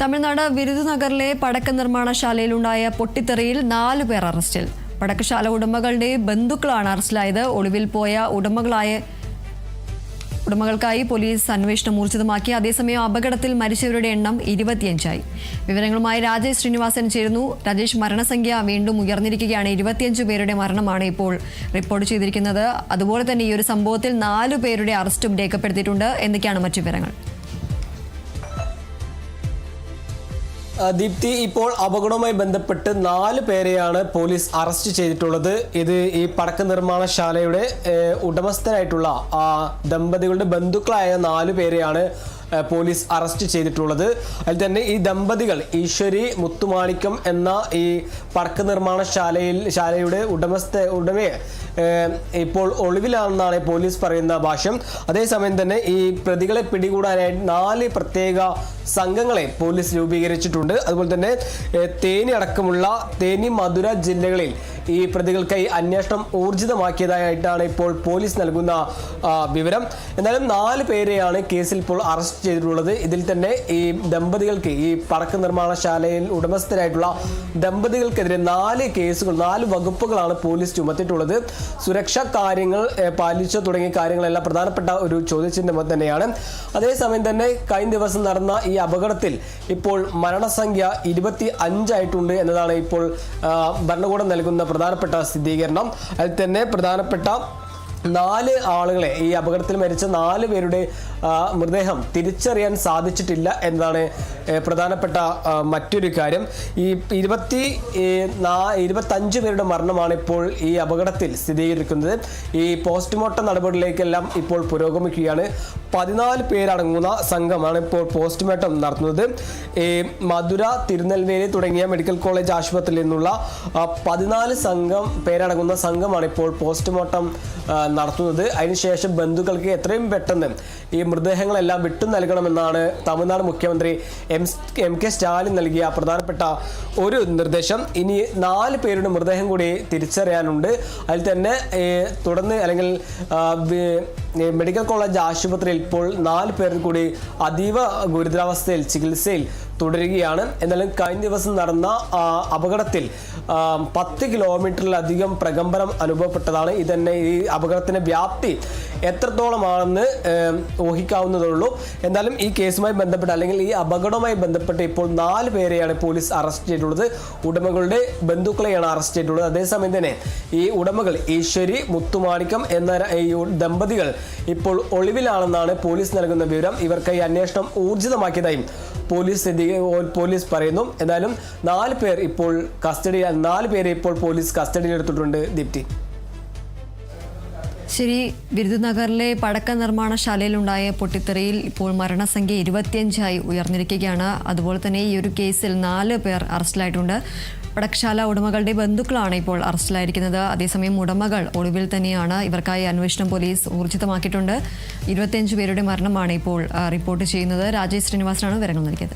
തമിഴ്നാട് വിരുദുനഗറിലെ പടക്ക നിർമ്മാണശാലയിലുണ്ടായ പൊട്ടിത്തെറിയിൽ 4 പേർ അറസ്റ്റിൽ. പടക്കശാല ഉടമകളുടെ ബന്ധുക്കളാണ് അറസ്റ്റിലായത്. ഒളിവിൽ പോയ ഉടമകൾക്കായി പോലീസ് അന്വേഷണം ഊർജിതമാക്കി. അതേസമയം അപകടത്തിൽ മരിച്ചവരുടെ എണ്ണം 25ആയി. വിവരങ്ങളുമായി രാജേഷ് ശ്രീനിവാസൻ ചേരുന്നു. രാജേഷ്, മരണസംഖ്യ വീണ്ടും ഉയർന്നിരിക്കുകയാണ്. 25 പേരുടെ മരണമാണ് ഇപ്പോൾ റിപ്പോർട്ട് ചെയ്തിരിക്കുന്നത്. അതുപോലെ തന്നെ ഈ ഒരു സംഭവത്തിൽ 4 പേരുടെ അറസ്റ്റും രേഖപ്പെടുത്തിയിട്ടുണ്ട്. എന്തൊക്കെയാണ് മറ്റു വിവരങ്ങൾ? ദീപ്തി, ഇപ്പോൾ അപകടവുമായി ബന്ധപ്പെട്ട് 4 പേരെയാണ് പോലീസ് അറസ്റ്റ് ചെയ്തിട്ടുള്ളത്. ഇത് ഈ പടക്ക നിർമ്മാണശാലയുടെ ഉടമസ്ഥരായിട്ടുള്ള ദമ്പതികളുടെ ബന്ധുക്കളായ 4 പേരെയാണ് പോലീസ് അറസ്റ്റ് ചെയ്തിട്ടുള്ളത്. അതിൽ തന്നെ ഈ ദമ്പതികൾ ഈശ്വരി മുത്തുമാണിക്കം എന്ന ഈ പടക്ക നിർമ്മാണശാലയുടെ ഉടമയെ ഇപ്പോൾ ഒളിവിലാണെന്നാണ് പോലീസ് പറയുന്ന ഭാഷ്യം. അതേസമയം തന്നെ ഈ പ്രതികളെ പിടികൂടാനായി 4 പ്രത്യേക സംഘങ്ങളെ പോലീസ് രൂപീകരിച്ചിട്ടുണ്ട്. അതുപോലെ തന്നെ തേനി അടക്കമുള്ള തേനി മധുര ജില്ലകളിൽ ഈ പ്രതികൾക്കായി അന്വേഷണം ഊർജിതമാക്കിയതായിട്ടാണ് ഇപ്പോൾ പോലീസ് നൽകുന്ന വിവരം. എന്നാലും 4 പേരെയാണ് കേസിൽ ഇപ്പോൾ അറസ്റ്റ് ചെയ്തിട്ടുള്ളത്. ഇതിൽ തന്നെ ഈ ദമ്പതികൾക്ക്, ഈ പടക്ക നിർമ്മാണശാലയിൽ ഉടമസ്ഥരായിട്ടുള്ള ദമ്പതികൾക്കെതിരെ 4 കേസുകൾ, 4 വകുപ്പുകളാണ് പോലീസ് ചുമത്തിയിട്ടുള്ളത്. സുരക്ഷാ കാര്യങ്ങൾ പാലിച്ചു തുടങ്ങിയ കാര്യങ്ങളെല്ലാം പ്രധാനപ്പെട്ട ഒരു ചോദ്യചിഹ്നം തന്നെയാണ്. അതേസമയം തന്നെ കഴിഞ്ഞ ദിവസം നടന്ന ഈ അപകടത്തിൽ ഇപ്പോൾ മരണസംഖ്യ 25 ആയിട്ടുണ്ട് എന്നതാണ് ഇപ്പോൾ ഭരണകൂടം നൽകുന്ന പ്രധാനപ്പെട്ട സ്ഥിരീകരണം. അതിൽ തന്നെ പ്രധാനപ്പെട്ട 4 ആളുകളെ, ഈ അപകടത്തിൽ മരിച്ച 4 പേരുടെ മൃതദേഹം തിരിച്ചറിയാൻ സാധിച്ചിട്ടില്ല എന്നതാണ് പ്രധാനപ്പെട്ട മറ്റൊരു കാര്യം. ഈ 25 പേരുടെ മരണമാണ് ഇപ്പോൾ ഈ അപകടത്തിൽ സ്ഥിരീകരിക്കുന്നത്. ഈ പോസ്റ്റ്മോർട്ടം നടപടികളിലേക്കെല്ലാം ഇപ്പോൾ പുരോഗമിക്കുകയാണ്. 14 പേരടങ്ങുന്ന സംഘമാണ് ഇപ്പോൾ പോസ്റ്റ്മോർട്ടം നടത്തുന്നത്. ഈ മധുര, തിരുനെൽവേലി തുടങ്ങിയ മെഡിക്കൽ കോളേജ് ആശുപത്രിയിൽ നിന്നുള്ള 14 പേരടങ്ങുന്ന സംഘമാണ് ഇപ്പോൾ പോസ്റ്റ്മോർട്ടം നടത്തുന്നത്. അതിനുശേഷം ബന്ധുക്കൾക്ക് എത്രയും പെട്ടെന്ന് ഈ മൃതദേഹങ്ങളെല്ലാം വിട്ടു നൽകണമെന്നാണ് തമിഴ്നാട് മുഖ്യമന്ത്രി എം.കെ. സ്റ്റാലിൻ നൽകിയ പ്രധാനപ്പെട്ട ഒരു നിർദ്ദേശം. ഇനി 4 പേരുടെ മൃതദേഹം കൂടി തിരിച്ചറിയാനുണ്ട്. അതിൽ തന്നെ തുടർന്ന് അല്ലെങ്കിൽ മെഡിക്കൽ കോളേജ് ആശുപത്രിയിൽ ഇപ്പോൾ 4 പേർ കൂടി അതീവ ഗുരുതരാവസ്ഥയിൽ ചികിത്സയിൽ തുടരുകയാണ്. എന്നാലും കഴിഞ്ഞ ദിവസം നടന്ന അപകടത്തിൽ 10 കിലോമീറ്ററിലധികം പ്രകമ്പനം അനുഭവപ്പെട്ടതാണ്. ഇതന്നെ ഈ അപകടത്തിന്റെ വ്യാപ്തി എത്രത്തോളമാണെന്ന് ഊഹിക്കാവുന്നതുള്ളൂ. എന്നാലും ഈ കേസുമായി ബന്ധപ്പെട്ട് അല്ലെങ്കിൽ ഈ അപകടവുമായി ബന്ധപ്പെട്ട് ഇപ്പോൾ 4 പേരെയാണ് പോലീസ് അറസ്റ്റ് ചെയ്തിട്ടുള്ളത്. ഉടമകളുടെ ബന്ധുക്കളെയാണ് അറസ്റ്റ് ചെയ്തിട്ടുള്ളത്. അതേസമയം തന്നെ ഈ ഉടമകൾ ഈശ്വരി മുത്തുമാണിക്കം എന്ന ഈ ദമ്പതികൾ ഇപ്പോൾ ഒളിവിലാണെന്നാണ് പോലീസ് നൽകുന്ന വിവരം. ഇവർക്കായി അന്വേഷണം ഊർജിതമാക്കിയതായും പോലീസ് പറയുന്നു. എന്നാലും 4 പേരെ ഇപ്പോൾ പോലീസ് കസ്റ്റഡിയിലെടുത്തിട്ടുണ്ട്. ദീപ്തി. ശരി, വിരുദുനഗറിലെ പടക്ക നിർമ്മാണശാലയിലുണ്ടായ പൊട്ടിത്തെറിയിൽ ഇപ്പോൾ മരണസംഖ്യ 25ആയി ഉയർന്നിരിക്കുകയാണ്. അതുപോലെ തന്നെ ഈ ഒരു കേസിൽ 4 പേർ അറസ്റ്റിലായിട്ടുണ്ട്. പടക്കശാല ഉടമകളുടെ ബന്ധുക്കളാണ് ഇപ്പോൾ അറസ്റ്റിലായിരിക്കുന്നത്. അതേസമയം ഉടമകൾ ഒളിവിൽ തന്നെയാണ്. ഇവർക്കായി അന്വേഷണം പോലീസ് ഊർജിതമാക്കിയിട്ടുണ്ട്. 25 പേരുടെ മരണമാണ് ഇപ്പോൾ റിപ്പോർട്ട് ചെയ്യുന്നത്. രാജേഷ് ശ്രീനിവാസനാണ് വിവരങ്ങൾ നൽകിയത്.